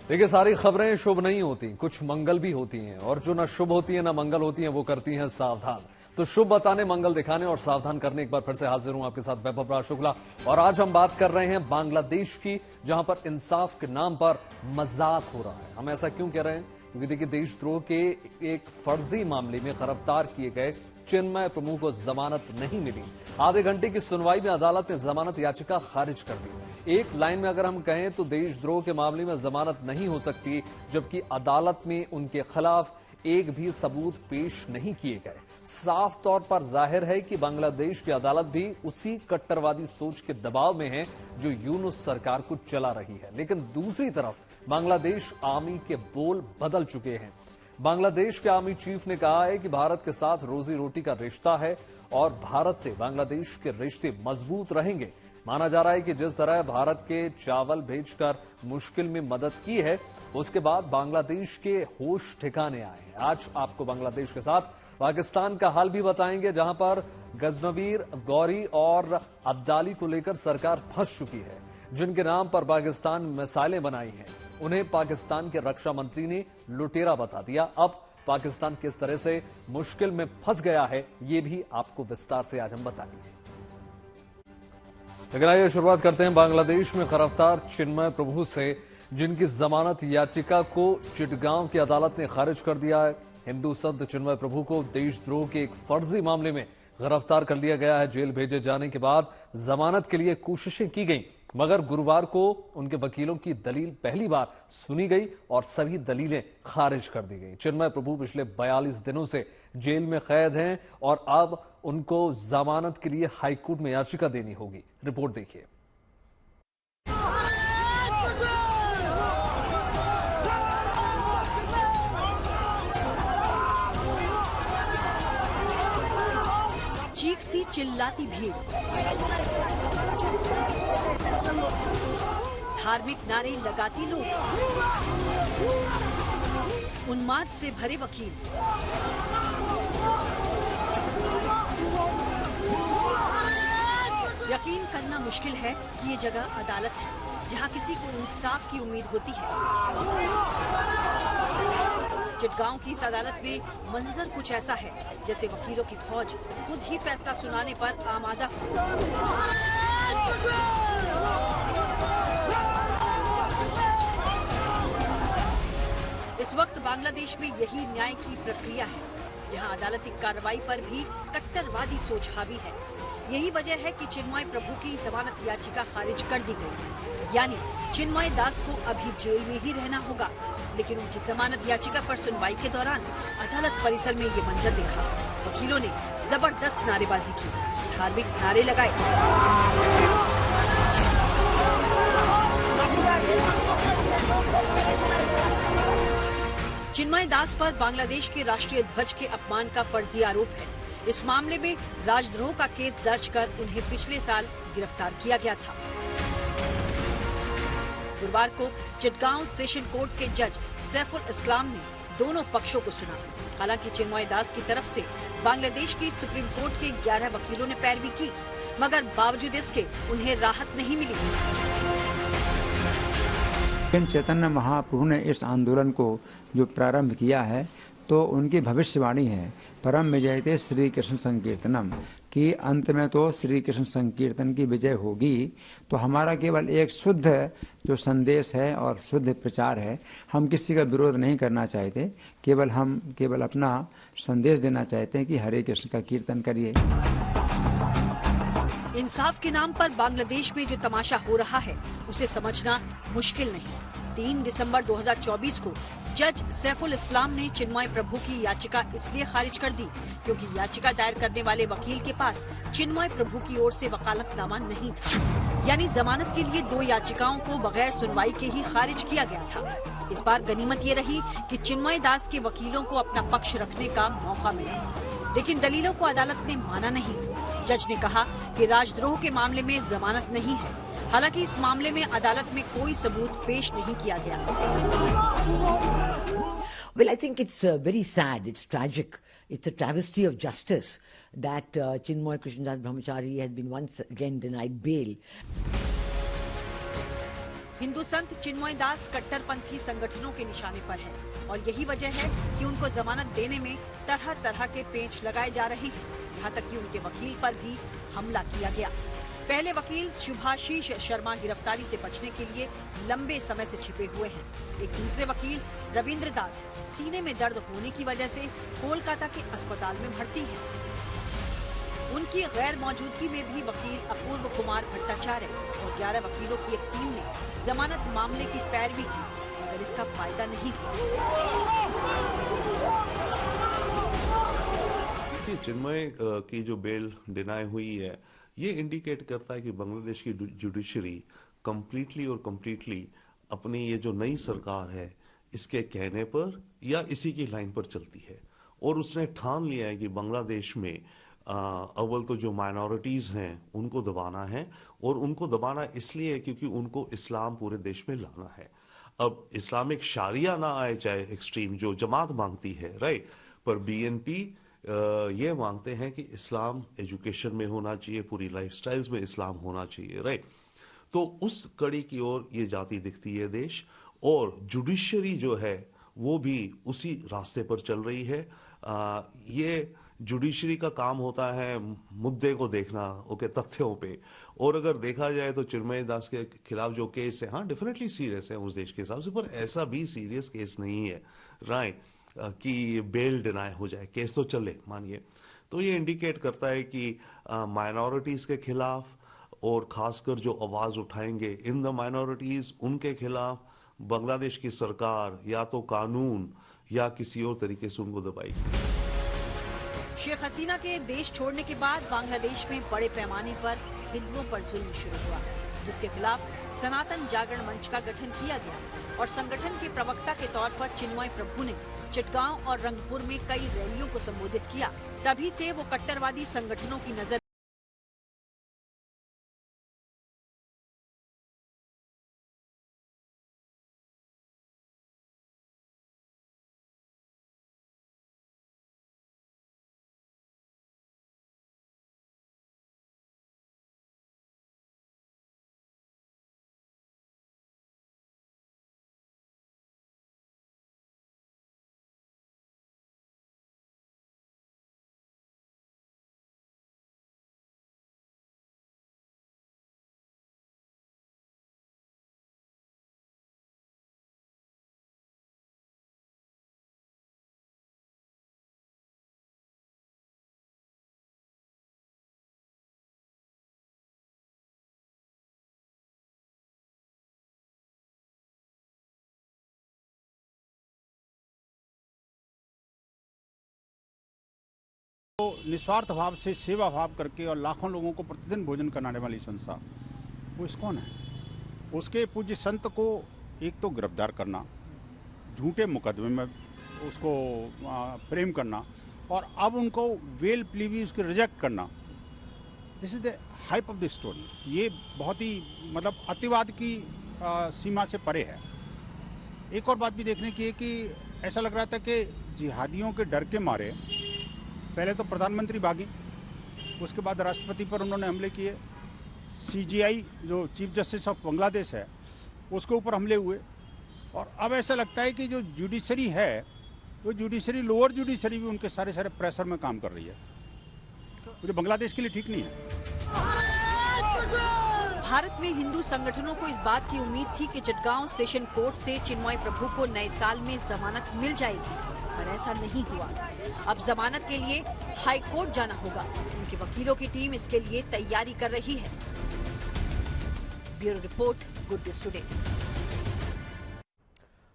देखिए, सारी खबरें शुभ नहीं होती, कुछ मंगल भी होती हैं, और जो ना शुभ होती है ना मंगल होती हैं वो करती हैं सावधान। तो शुभ बताने, मंगल दिखाने और सावधान करने एक बार फिर से हाजिर हूं आपके साथ वैभव राज शुक्ला। और आज हम बात कर रहे हैं बांग्लादेश की, जहां पर इंसाफ के नाम पर मजाक हो रहा है। हम ऐसा क्यों कह रहे हैं? क्योंकि देखिए, देशद्रोह के एक फर्जी मामले में गिरफ्तार किए गए चिन्मय प्रभु को जमानत नहीं मिली। आधे घंटे की सुनवाई में अदालत ने जमानत याचिका खारिज कर दी। एक लाइन में अगर हम कहें तो देशद्रोह के मामले में जमानत नहीं हो सकती, जबकि अदालत में उनके खिलाफ एक भी सबूत पेश नहीं किए गए। साफ तौर पर जाहिर है कि बांग्लादेश की अदालत भी उसी कट्टरवादी सोच के दबाव में है जो यूनुस सरकार को चला रही है। लेकिन दूसरी तरफ बांग्लादेश आर्मी के बोल बदल चुके हैं। बांग्लादेश के आर्मी चीफ ने कहा है कि भारत के साथ रोजी रोटी का रिश्ता है और भारत से बांग्लादेश के रिश्ते मजबूत रहेंगे। माना जा रहा है कि जिस तरह भारत के चावल भेजकर मुश्किल में मदद की है, उसके बाद बांग्लादेश के होश ठिकाने आए हैं। आज आपको बांग्लादेश के साथ पाकिस्तान का हाल भी बताएंगे, जहां पर गजनवीर, गौरी और अब्दाली को लेकर सरकार फंस चुकी है। जिनके नाम पर पाकिस्तान मिसाइलें बनाई हैं, उन्हें पाकिस्तान के रक्षा मंत्री ने लुटेरा बता दिया। अब पाकिस्तान किस तरह से मुश्किल में फंस गया है, ये भी आपको विस्तार से आज हम बताएंगे। लेकिन आइए शुरुआत करते हैं बांग्लादेश में गिरफ्तार चिन्मय प्रभु से, जिनकी जमानत याचिका को चिटगांव की अदालत ने खारिज कर दिया है। हिंदू संत चिन्मय प्रभु को देशद्रोह के एक फर्जी मामले में गिरफ्तार कर लिया गया है। जेल भेजे जाने के बाद जमानत के लिए कोशिशें की गईं, मगर गुरुवार को उनके वकीलों की दलील पहली बार सुनी गई और सभी दलीलें खारिज कर दी गई। चिन्मय प्रभु पिछले 42 दिनों से जेल में कैद हैं और अब उनको जमानत के लिए हाईकोर्ट में याचिका देनी होगी। रिपोर्ट देखिए। चीखती चिल्लाती भीड़, धार्मिक नारे लगाते लोग, उन्माद से भरे वकील, यकीन करना मुश्किल है कि ये जगह अदालत है, जहां किसी को इंसाफ की उम्मीद होती है। चिटगांव की इस अदालत में मंजर कुछ ऐसा है जैसे वकीलों की फौज खुद ही फैसला सुनाने पर आमादा हो। इस वक्त बांग्लादेश में यही न्याय की प्रक्रिया है, जहां अदालती कार्रवाई पर भी कट्टरवादी सोच हावी है। यही वजह है कि चिन्मय प्रभु की जमानत याचिका खारिज कर दी गई, यानी चिन्मय दास को अभी जेल में ही रहना होगा। लेकिन उनकी जमानत याचिका पर सुनवाई के दौरान अदालत परिसर में ये मंजर दिखा। वकीलों ने जबरदस्त नारेबाजी की, धार्मिक नारे लगाए। चिन्मय दास पर बांग्लादेश के राष्ट्रीय ध्वज के अपमान का फर्जी आरोप है। इस मामले में राजद्रोह का केस दर्ज कर उन्हें पिछले साल गिरफ्तार किया गया था। गुरुवार को चिटगांव सेशन कोर्ट के जज सैफुल इस्लाम ने दोनों पक्षों को सुना। हालांकि चिन्मय दास की तरफ से बांग्लादेश की सुप्रीम कोर्ट के 11 वकीलों ने पैरवी की, मगर बावजूद इसके उन्हें राहत नहीं मिली। चैतन्य महाप्रभु ने इस आंदोलन को जो प्रारंभ किया है, तो उनकी भविष्यवाणी है, परम विजयते श्री कृष्ण संकीर्तनम, कि अंत में तो श्री कृष्ण संकीर्तन की विजय होगी। तो हमारा केवल एक शुद्ध जो संदेश है और शुद्ध प्रचार है, हम किसी का विरोध नहीं करना चाहते, हम केवल अपना संदेश देना चाहते हैं कि हरे कृष्ण का कीर्तन करिए। इंसाफ के नाम पर बांग्लादेश में जो तमाशा हो रहा है, उसे समझना मुश्किल नहीं। 3 दिसंबर 2024 को जज सैफुल इस्लाम ने चिन्मय प्रभु की याचिका इसलिए खारिज कर दी क्योंकि याचिका दायर करने वाले वकील के पास चिन्मय प्रभु की ओर से वकालतनामा नहीं था। यानी जमानत के लिए 2 याचिकाओं को बगैर सुनवाई के ही खारिज किया गया था। इस बार गनीमत ये रही कि चिन्मय दास के वकीलों को अपना पक्ष रखने का मौका मिला, लेकिन दलीलों को अदालत ने माना नहीं। जज ने कहा कि राजद्रोह के मामले में जमानत नहीं है। हालांकि इस मामले में अदालत में कोई सबूत पेश नहीं किया गया। Well, I think it's very sad. It's tragic. It's a travesty of justice that Chinmoy Krishnadas Brahmachari has been once again denied bail. Hindu संत चिन्मय दास कट्टरपंथी संगठनों के निशाने पर है और यही वजह है कि उनको जमानत देने में तरह तरह के पेंच लगाए जा रहे हैं। यहाँ तक कि उनके वकील पर भी हमला किया गया। पहले वकील शुभाशीष शर्मा गिरफ्तारी से बचने के लिए लंबे समय से छिपे हुए हैं। एक दूसरे वकील रविंद्र दास सीने में दर्द होने की वजह से कोलकाता के अस्पताल में भर्ती हैं। उनकी गैर मौजूदगी में भी वकील अपूर्व कुमार भट्टाचार्य और 11 वकीलों की एक टीम ने जमानत मामले की पैरवी की, मगर इसका फायदा नहीं हुआ। चिन्मय की जो बेल डिनाई हुई है, ये इंडिकेट करता है कि बांग्लादेश की जुडिशरी कंप्लीटली अपनी ये जो नई सरकार है इसके कहने पर या इसी की लाइन पर चलती है और उसने ठान लिया है कि बांग्लादेश में अव्वल तो जो माइनॉरिटीज हैं उनको दबाना है और उनको दबाना इसलिए क्योंकि उनको इस्लाम पूरे देश में लाना है। अब इस्लामिक शारिया ना आए, चाहे एक्सट्रीम जो जमात मांगती है, राइट, पर बीएनपी ये मांगते हैं कि इस्लाम एजुकेशन में होना चाहिए, पूरी लाइफस्टाइल्स में इस्लाम होना चाहिए, राइट। तो उस कड़ी की ओर ये जाती दिखती है देश, और जुडिशरी जो है वो भी उसी रास्ते पर चल रही है। ये जुडिशरी का काम होता है मुद्दे को देखना, ओके, तथ्यों पे। और अगर देखा जाए तो चिन्मय दास के खिलाफ जो केस है, हाँ डेफिनेटली सीरियस है उस देश के हिसाब से, पर ऐसा भी सीरियस केस नहीं है, राइट, कि बेल डिनाई हो जाए, केस तो चले मानिए। तो ये इंडिकेट करता है कि माइनॉरिटीज के खिलाफ और खासकर जो आवाज उठाएंगे इन द माइनॉरिटीज, उनके खिलाफ बांग्लादेश की सरकार या तो कानून या किसी और तरीके से उनको दबाएगी। शेख हसीना के देश छोड़ने के बाद बांग्लादेश में बड़े पैमाने पर हिंदुओं पर जुल्म शुरू हुआ, जिसके खिलाफ सनातन जागरण मंच का गठन किया गया और संगठन के प्रवक्ता के तौर पर चिन्मय प्रभु ने चिटगांव और रंगपुर में कई रैलियों को संबोधित किया। तभी से वो कट्टरवादी संगठनों की नजर तो निस्वार्थ भाव से सेवा भाव करके और लाखों लोगों को प्रतिदिन भोजन कराने वाली संस्था, वो इस्कॉन है। उसके पूज्य संत को एक तो गिरफ्तार करना, झूठे मुकदमे में उसको फ्रेम करना, और अब उनको वेल प्ली भी उसके रिजेक्ट करना, this is the hype of the story. ये बहुत ही मतलब अतिवाद की सीमा से परे है। एक और बात भी देखने की है कि ऐसा लग रहा था कि जिहादियों के डर के मारे पहले तो प्रधानमंत्री भागी, उसके बाद राष्ट्रपति पर उन्होंने हमले किए, सीजीआई जो चीफ जस्टिस ऑफ बांग्लादेश है उसके ऊपर हमले हुए, और अब ऐसा लगता है कि जो जुडिशरी है वो जुडिशरी, लोअर जुडिशरी भी उनके सारे प्रेशर में काम कर रही है, जो बांग्लादेश के लिए ठीक नहीं है। भारत में हिंदू संगठनों को इस बात की उम्मीद थी कि चिटगांव सेशन कोर्ट से चिन्मय प्रभु को नए साल में जमानत मिल जाएगी, पर ऐसा नहीं हुआ। अब जमानत के लिए हाई कोर्ट जाना होगा। उनके वकीलों की टीम इसके लिए तैयारी कर रही है। Bureau report, good news today.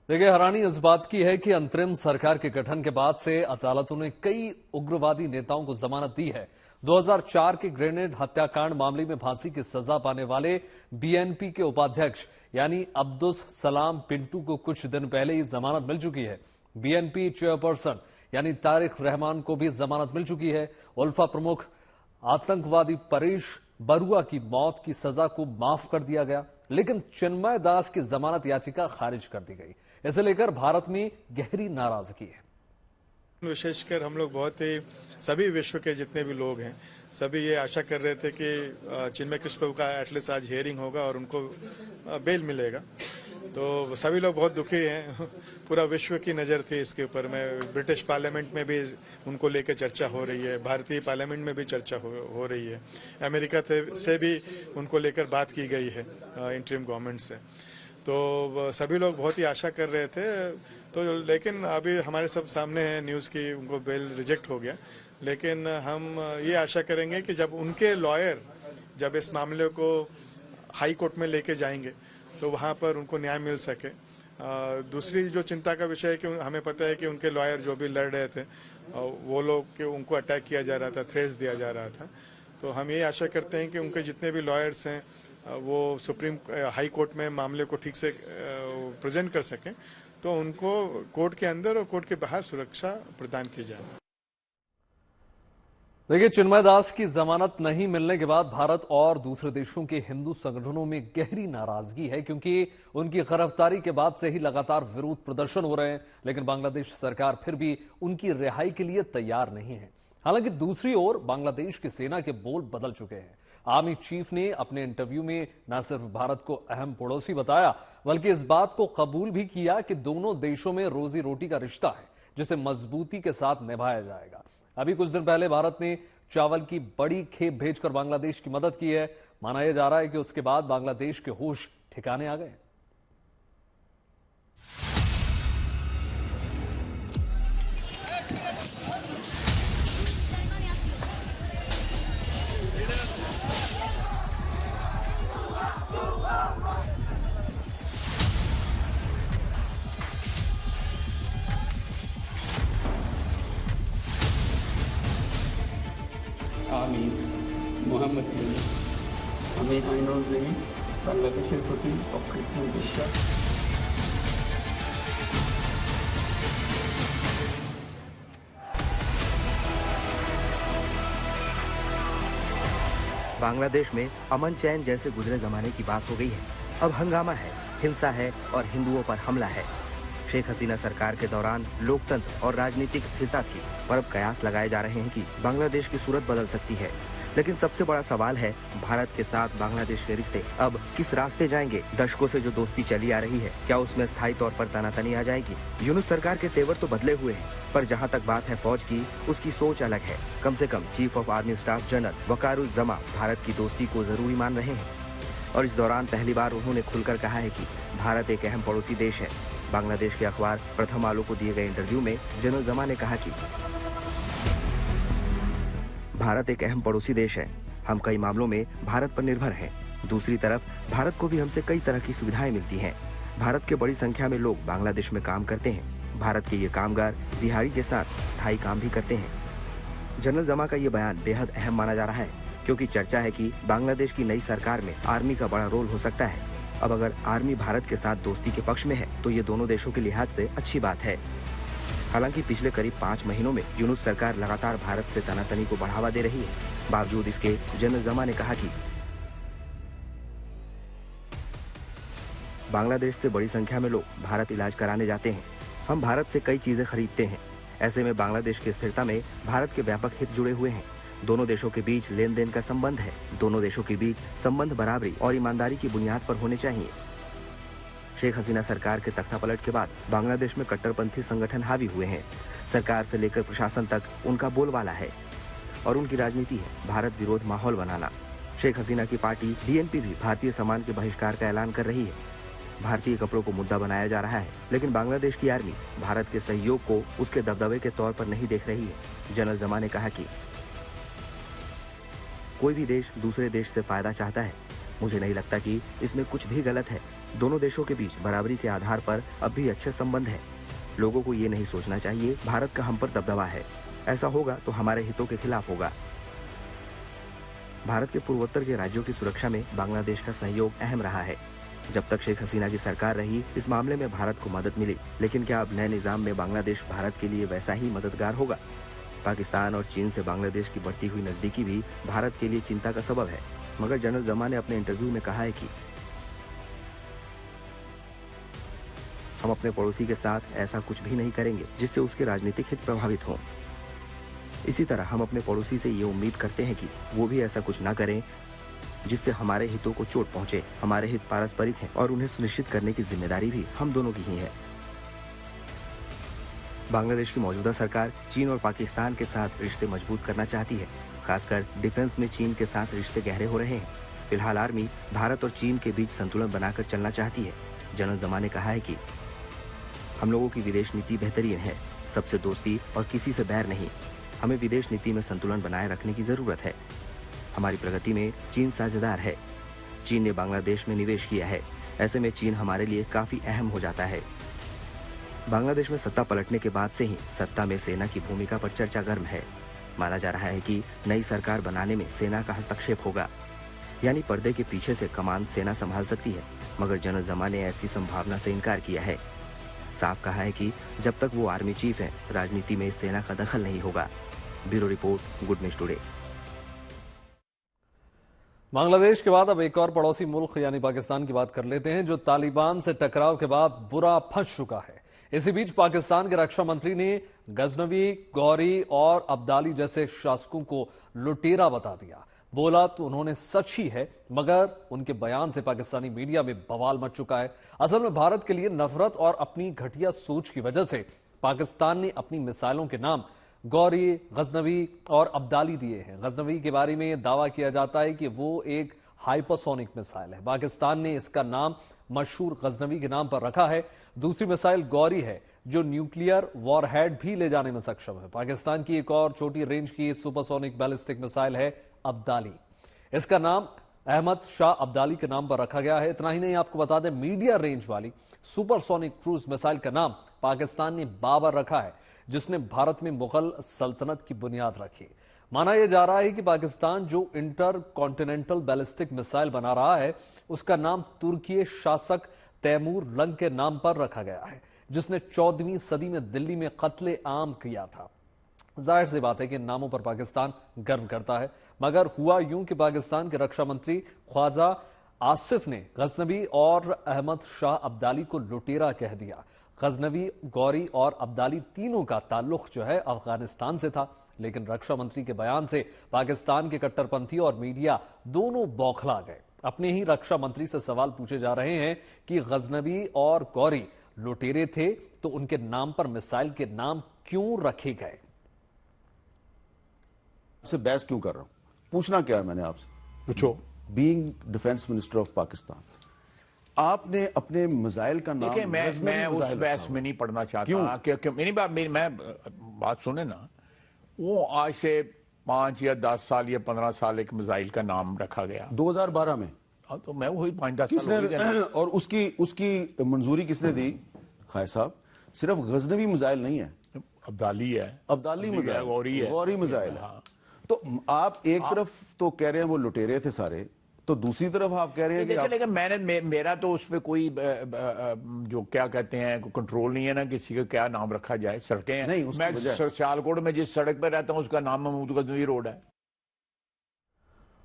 देखिए, हैरानी इस बात की है कि अंतरिम सरकार के गठन के बाद से अदालतों ने कई उग्रवादी नेताओं को जमानत दी है। 2004 के ग्रेनेड हत्याकांड मामले में फांसी की सजा पाने वाले बीएनपी के उपाध्यक्ष यानी अब्दुस सलाम पिंटू को कुछ दिन पहले ही जमानत मिल चुकी है। बीएनपी चेयरपर्सन यानी तारिक रहमान को भी जमानत मिल चुकी है। उल्फा प्रमुख आतंकवादी परेश बरुआ की मौत की सजा को माफ कर दिया गया, लेकिन चिन्मय दास की जमानत याचिका खारिज कर दी गई। इसे लेकर भारत में गहरी नाराजगी है। विशेषकर हम लोग बहुत ही सभी विश्व के जितने भी लोग हैं सभी ये आशा कर रहे थे कि चिन्मय कृष्ण प्रभु का एटलीस्ट आज हियरिंग होगा और उनको बेल मिलेगा। तो सभी लोग बहुत दुखी हैं। पूरा विश्व की नज़र थी इसके ऊपर में। ब्रिटिश पार्लियामेंट में भी उनको लेकर चर्चा हो रही है, भारतीय पार्लियामेंट में भी चर्चा हो रही है, अमेरिका से भी उनको लेकर बात की गई है इंटरिम गवर्नमेंट से। तो सभी लोग बहुत ही आशा कर रहे थे। तो लेकिन अभी हमारे सब सामने है न्यूज़ की उनको बेल रिजेक्ट हो गया। लेकिन हम ये आशा करेंगे कि जब उनके लॉयर जब इस मामले को हाई कोर्ट में लेके जाएंगे तो वहाँ पर उनको न्याय मिल सके। दूसरी जो चिंता का विषय है कि हमें पता है कि उनके लॉयर जो भी लड़ रहे थे वो लोग के उनको अटैक किया जा रहा था, थ्रेट्स दिया जा रहा था। तो हम ये आशा करते हैं कि उनके जितने भी लॉयर्स हैं वो सुप्रीम हाई कोर्ट में मामले को ठीक से प्रेजेंट कर सकें, तो उनको कोर्ट के अंदर और कोर्ट के बाहर सुरक्षा प्रदान की जाए। देखिए, चिन्मय दास की जमानत नहीं मिलने के बाद भारत और दूसरे देशों के हिंदू संगठनों में गहरी नाराजगी है, क्योंकि उनकी गिरफ्तारी के बाद से ही लगातार विरोध प्रदर्शन हो रहे हैं। लेकिन बांग्लादेश सरकार फिर भी उनकी रिहाई के लिए तैयार नहीं है। हालांकि दूसरी ओर बांग्लादेश की सेना के बोल बदल चुके हैं। आर्मी चीफ ने अपने इंटरव्यू में न सिर्फ भारत को अहम पड़ोसी बताया, बल्कि इस बात को कबूल भी किया कि दोनों देशों में रोजी रोटी का रिश्ता है, जिसे मजबूती के साथ निभाया जाएगा। अभी कुछ दिन पहले भारत ने चावल की बड़ी खेप भेजकर बांग्लादेश की मदद की है। माना यह जा रहा है कि उसके बाद बांग्लादेश के होश ठिकाने आ गए। আমি মোহাম্মদ ইউনূস, আমি আইনুল জমিন, বাংলাদেশের প্রতি অকৃত্রিম বিশ্বাস। बांग्लादेश में अमन चैन जैसे गुजरे जमाने की बात हो गई है। अब हंगामा है, हिंसा है और हिंदुओं पर हमला है। शेख हसीना सरकार के दौरान लोकतंत्र और राजनीतिक स्थिरता थी, पर अब कयास लगाए जा रहे हैं कि बांग्लादेश की सूरत बदल सकती है। लेकिन सबसे बड़ा सवाल है, भारत के साथ बांग्लादेश के रिश्ते अब किस रास्ते जाएंगे? दशकों से जो दोस्ती चली आ रही है, क्या उसमें स्थायी तौर पर तनातनी आ जाएगी? यूनुस सरकार के तेवर तो बदले हुए हैं, पर जहां तक बात है फौज की, उसकी सोच अलग है। कम से कम chief of army staff general Waqar-uz-Zaman Bharat की दोस्ती को जरूरी मान रहे हैं। और इस दौरान पहली बार उन्होंने खुलकर कहा है कि भारत एक अहम पड़ोसी देश है। बांग्लादेश के अखबार प्रथम आलो को दिए गए इंटरव्यू में जनरल जमा ने कहा कि भारत एक अहम पड़ोसी देश है। हम कई मामलों में भारत पर निर्भर हैं। दूसरी तरफ भारत को भी हमसे कई तरह की सुविधाएं मिलती हैं। भारत के बड़ी संख्या में लोग बांग्लादेश में काम करते हैं। भारत के ये कामगार दिहाड़ी के साथ स्थायी काम भी करते हैं। जनरल जमा का ये बयान बेहद अहम माना जा रहा है, क्योंकि चर्चा है कि बांग्लादेश की नई सरकार में आर्मी का बड़ा रोल हो सकता है। अब अगर आर्मी भारत के साथ दोस्ती के पक्ष में है, तो ये दोनों देशों के लिहाज से अच्छी बात है। हालांकि पिछले करीब 5 महीनों में यूनुस सरकार लगातार भारत से तनातनी को बढ़ावा दे रही है। बावजूद इसके जनरल जमा ने कहा कि बांग्लादेश से बड़ी संख्या में लोग भारत इलाज कराने जाते हैं। हम भारत से कई चीजें खरीदते हैं। ऐसे में बांग्लादेश की स्थिरता में भारत के व्यापक हित जुड़े हुए हैं। दोनों देशों के बीच लेन देन का संबंध है। दोनों देशों के बीच संबंध बराबरी और ईमानदारी की बुनियाद पर होने चाहिए। शेख हसीना सरकार के तख्तापलट के बाद बांग्लादेश में कट्टरपंथी संगठन हावी हुए हैं। सरकार से लेकर प्रशासन तक उनका बोलबाला है और उनकी राजनीति है भारत विरोध माहौल बनाना। शेख हसीना की पार्टी बीएनपी भी भारतीय सामान के बहिष्कार का ऐलान कर रही है। भारतीय कपड़ों को मुद्दा बनाया जा रहा है, लेकिन बांग्लादेश की आर्मी भारत के सहयोग को उसके दबदबे के तौर पर नहीं देख रही है। जनरल जमा ने कहा कि कोई भी देश दूसरे देश से फायदा चाहता है। मुझे नहीं लगता कि इसमें कुछ भी गलत है। दोनों देशों के बीच बराबरी के आधार पर अब भी अच्छे संबंध हैं। लोगों को ये नहीं सोचना चाहिए भारत का हम पर दबदबा है। ऐसा होगा तो हमारे हितों के खिलाफ होगा। भारत के पूर्वोत्तर के राज्यों की सुरक्षा में बांग्लादेश का सहयोग अहम रहा है। जब तक शेख हसीना की सरकार रही, इस मामले में भारत को मदद मिली। लेकिन क्या अब नए निजाम में बांग्लादेश भारत के लिए वैसा ही मददगार होगा? पाकिस्तान और चीन से बांग्लादेश की बढ़ती हुई नजदीकी भी भारत के लिए चिंता का सबब है। मगर जनरल जमा ने अपने इंटरव्यू में कहा है कि हम अपने पड़ोसी के साथ ऐसा कुछ भी नहीं करेंगे जिससे उसके राजनीतिक हित प्रभावित हों। इसी तरह हम अपने पड़ोसी से ये उम्मीद करते हैं कि वो भी ऐसा कुछ ना करें जिससे हमारे हितों को चोट पहुंचे। हमारे हित पारस्परिक हैं और उन्हें सुनिश्चित करने की जिम्मेदारी भी हम दोनों की ही है। बांग्लादेश की मौजूदा सरकार चीन और पाकिस्तान के साथ रिश्ते मजबूत करना चाहती है। खासकर डिफेंस में चीन के साथ रिश्ते गहरे हो रहे हैं। फिलहाल आर्मी भारत और चीन के बीच संतुलन बनाकर चलना चाहती है। जनरल ज़मा ने कहा है कि हम लोगों की विदेश नीति बेहतरीन है, सबसे दोस्ती और किसी से बैर नहीं। हमें विदेश नीति में संतुलन बनाए रखने की जरूरत है। हमारी प्रगति में चीन साझेदार है। चीन ने बांग्लादेश में निवेश किया है, ऐसे में चीन हमारे लिए काफी अहम हो जाता है। बांग्लादेश में सत्ता पलटने के बाद से ही सत्ता में सेना की भूमिका पर चर्चा गर्म है। माना जा रहा है कि नई सरकार बनाने में सेना का हस्तक्षेप होगा, यानी पर्दे के पीछे से कमान सेना संभाल सकती है, मगर जनरल ज़मा ने ऐसी संभावना से इनकार किया है। साफ कहा है कि जब तक वो आर्मी चीफ हैं, राजनीति में सेना का दखल नहीं होगा। Bureau report, good news today. Bangladesh के बाद अब एक और पड़ोसी मुल्क यानी पाकिस्तान की बात कर लेते हैं, जो तालिबान से टकराव के बाद बुरा फंस चुका है। इसी बीच पाकिस्तान के रक्षा मंत्री ने गजनवी, गौरी और अब्दाली जैसे शासकों को लुटेरा बता दिया। बोला तो उन्होंने सच ही है, मगर उनके बयान से पाकिस्तानी मीडिया में बवाल मच चुका है। असल में भारत के लिए नफरत और अपनी घटिया सोच की वजह से पाकिस्तान ने अपनी मिसाइलों के नाम गौरी, गजनवी और अब्दाली दिए हैं। गजनवी के बारे में दावा किया जाता है कि वो एक हाइपरसोनिक मिसाइल है। पाकिस्तान ने इसका नाम मशहूर गजनवी के नाम पर रखा है। दूसरी मिसाइल गौरी है, जो न्यूक्लियर वॉरहेड भी ले जाने में सक्षम है। पाकिस्तान की एक और छोटी रेंज की सुपरसोनिक बैलिस्टिक मिसाइल है अब्दाली। इसका नाम अहमद शाह अब्दाली के नाम पर रखा गया है। इतना ही नहीं, आपको बता दें, मीडियम रेंज वाली सुपरसोनिक क्रूज मिसाइल का नाम पाकिस्तान ने बाबर रखा है, जिसने भारत में मुगल सल्तनत की बुनियाद रखी। माना यह जा रहा है कि पाकिस्तान जो इंटर कॉन्टिनेंटल बैलिस्टिक मिसाइल बना रहा है, उसका नाम तुर्की शासक तैमूर लंग के नाम पर रखा गया है, जिसने 14वीं सदी में दिल्ली में कत्ले आम किया था। जाहिर सी बात है कि इन नामों पर पाकिस्तान गर्व करता है, मगर हुआ यूं कि पाकिस्तान के रक्षा मंत्री ख्वाजा आसिफ ने गजनवी और अहमद शाह अब्दाली को लुटेरा कह दिया। गजनवी, गौरी और अब्दाली तीनों का ताल्लुक जो है अफगानिस्तान से था, लेकिन रक्षा मंत्री के बयान से पाकिस्तान के कट्टरपंथी और मीडिया दोनों बौखला गए। अपने ही रक्षा मंत्री से सवाल पूछे जा रहे हैं कि गजनवी और गौरी लुटेरे थे तो उनके नाम पर मिसाइल के नाम क्यों रखे गए। आपसे बहस क्यों कर रहा हूं, पूछना क्या है मैंने आपसे, पूछो। Being defence minister of Pakistan, आपने अपने मिसाइल का नाम, देखिए मैं उस बहस में नहीं पढ़ना चाहता, क्योंकि मेरी बात सुने ना, वो आज से 5 या 10 साल या 15 साल एक मिसाइल का नाम रखा गया 2012 में। तो मैं वही 5-10 साल और उसकी मंजूरी किसने दी? खाय साहब, सिर्फ गजनवी मिसाइल नहीं है, अब्दाली है, अब्दाली मिसाइल, गौरी मिसाइल है। तो आप एक तरफ तो कह रहे हैं वो लुटेरे थे सारे, तो दूसरी तरफ आप कह रहे हैं कि लेकिन मेरा तो उस पर कोई जो क्या कहते हैं कंट्रोल नहीं है ना, किसी का क्या नाम रखा जाए। सड़कें हैं, नहीं, मैं सियालकोट में जिस सड़क पर रहता हूँ उसका नाम महमूद गजनवी रोड है।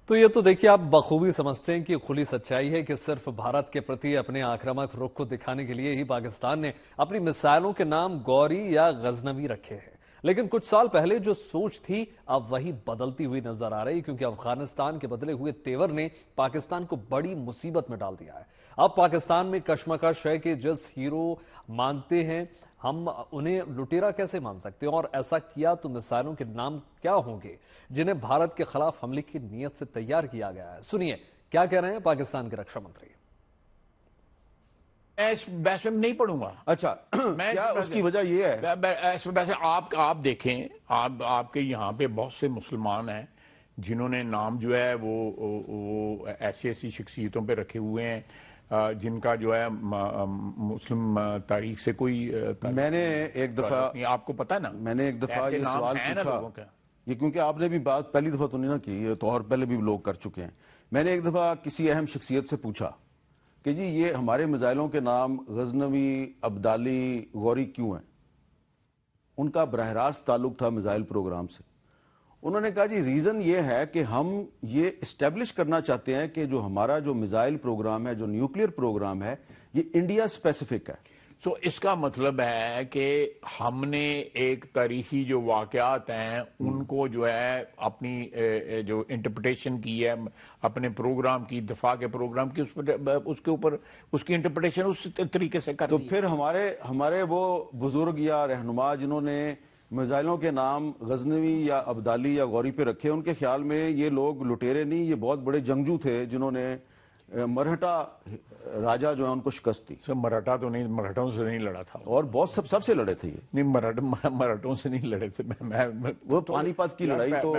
तो ये तो देखिए, आप बखूबी समझते हैं कि खुली सच्चाई है कि सिर्फ भारत के प्रति अपने आक्रामक रुख को दिखाने के लिए ही पाकिस्तान ने अपनी मिसाइलों के नाम गौरी या गजनवी रखे हैं। लेकिन कुछ साल पहले जो सोच थी अब वही बदलती हुई नजर आ रही, क्योंकि अफगानिस्तान के बदले हुए तेवर ने पाकिस्तान को बड़ी मुसीबत में डाल दिया है। अब पाकिस्तान में कशमकश है कि जिस हीरो मानते हैं हम उन्हें लुटेरा कैसे मान सकते हैं, और ऐसा किया तो मिसाइलों के नाम क्या होंगे जिन्हें भारत के खिलाफ हमले की नीयत से तैयार किया गया है। सुनिए क्या कह रहे हैं पाकिस्तान के रक्षा मंत्री। मैं इस बहस में नहीं पढ़ूंगा। अच्छा, क्या उसकी वजह यह है? वैसे आप देखें, आपके यहाँ पे बहुत से मुसलमान हैं जिन्होंने नाम जो है वो ऐसी शख्सियतों पे रखे हुए हैं जिनका जो है मुस्लिम तारीख से कोई मैंने एक दफा, आपको पता है ना, मैंने एक दफा ये सवाल पूछा, ये क्योंकि आपने भी बात पहली दफा तो नहीं ना की, तो और पहले भी लोग कर चुके हैं। मैंने एक दफा किसी अहम शख्सियत से पूछा कि जी ये हमारे मिसाइलों के नाम गजनवी, अब्दाली, गौरी क्यों हैं? उनका बरह रास्त ताल्लुक था मिसाइल प्रोग्राम से। उन्होंने कहा जी रीजन ये है कि हम ये इस्टेब्लिश करना चाहते हैं कि जो हमारा जो मिसाइल प्रोग्राम है, जो न्यूक्लियर प्रोग्राम है, ये इंडिया स्पेसिफिक है। तो इसका मतलब है कि हमने एक तारीखी जो वाक़यात हैं उनको जो है अपनी जो इंटरप्रिटेशन की है, अपने प्रोग्राम की, दफा के प्रोग्राम की, उसके ऊपर उसकी इंटरप्रिटेशन उस तरीके से कर तो फिर हमारे वो बुजुर्ग या रहनुमा जिन्होंने मिसाइलों के नाम गजनवी या अब्दाली या गौरी पे रखे, उनके ख्याल में ये लोग लुटेरे नहीं, ये बहुत बड़े जंगजू थे जिन्होंने मराठा राजा जो है उनको शिकस्त दी। सर मराठा तो नहीं, मराठों से नहीं लड़ा था, और बहुत सबसे लड़े थे ये। नहीं, मराठों से नहीं लड़े थे। वो पानीपत की लड़ाई तो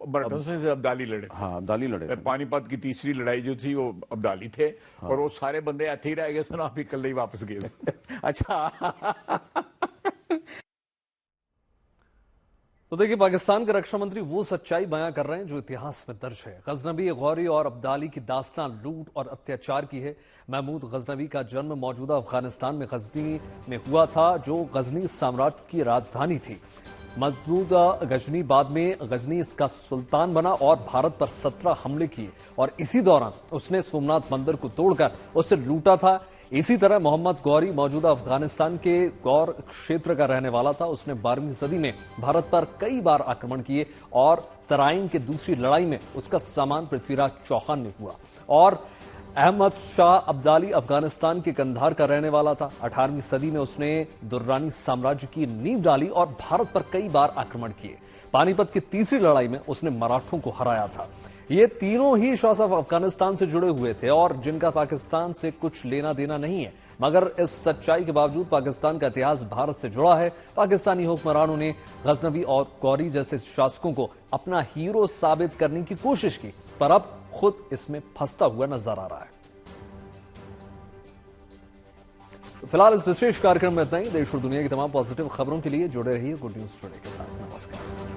मराठों से अब्दाली लड़े। हाँ, अब्दाली लड़े। पानीपत की तीसरी लड़ाई जो थी वो अब्दाली थे। हाँ। और वो सारे बंदे ऐसे ही रह गए सर, आप ही कल ही वापस गए। अच्छा। तो देखिए, पाकिस्तान के रक्षा मंत्री वो सच्चाई बयां कर रहे हैं जो इतिहास में दर्ज है। गजनवी, गौरी और अब्दाली की दास्तान लूट और अत्याचार की है। महमूद गजनवी का जन्म मौजूदा अफगानिस्तान में गजनी में हुआ था, जो गजनी साम्राज्य की राजधानी थी। मौजूदा गजनी बाद में गजनी इसका सुल्तान बना और भारत पर 17 हमले किए, और इसी दौरान उसने सोमनाथ मंदिर को तोड़कर उसे लूटा था। इसी तरह मोहम्मद गौरी मौजूदा अफगानिस्तान के गौर क्षेत्र का रहने वाला था। उसने 12वीं सदी में भारत पर कई बार आक्रमण किए और तराइन की दूसरी लड़ाई में उसका सामान पृथ्वीराज चौहान ने हुआ। और अहमद शाह अब्दाली अफगानिस्तान के कंधार का रहने वाला था। 18वीं सदी में उसने दुर्रानी साम्राज्य की नींव डाली और भारत पर कई बार आक्रमण किए। पानीपत की तीसरी लड़ाई में उसने मराठों को हराया था। ये तीनों ही शासक अफगानिस्तान से जुड़े हुए थे और जिनका पाकिस्तान से कुछ लेना देना नहीं है, मगर इस सच्चाई के बावजूद पाकिस्तान का इतिहास भारत से जुड़ा है। पाकिस्तानी हुक्मरानों ने गजनवी और गौरी जैसे शासकों को अपना हीरो साबित करने की कोशिश की, पर अब खुद इसमें फंसता हुआ नजर आ रहा है। तो फिलहाल इस विशेष कार्यक्रम में इतना ही। देश और दुनिया की तमाम पॉजिटिव खबरों के लिए जुड़े रहिए गुड न्यूज टुडे के साथ। नमस्कार।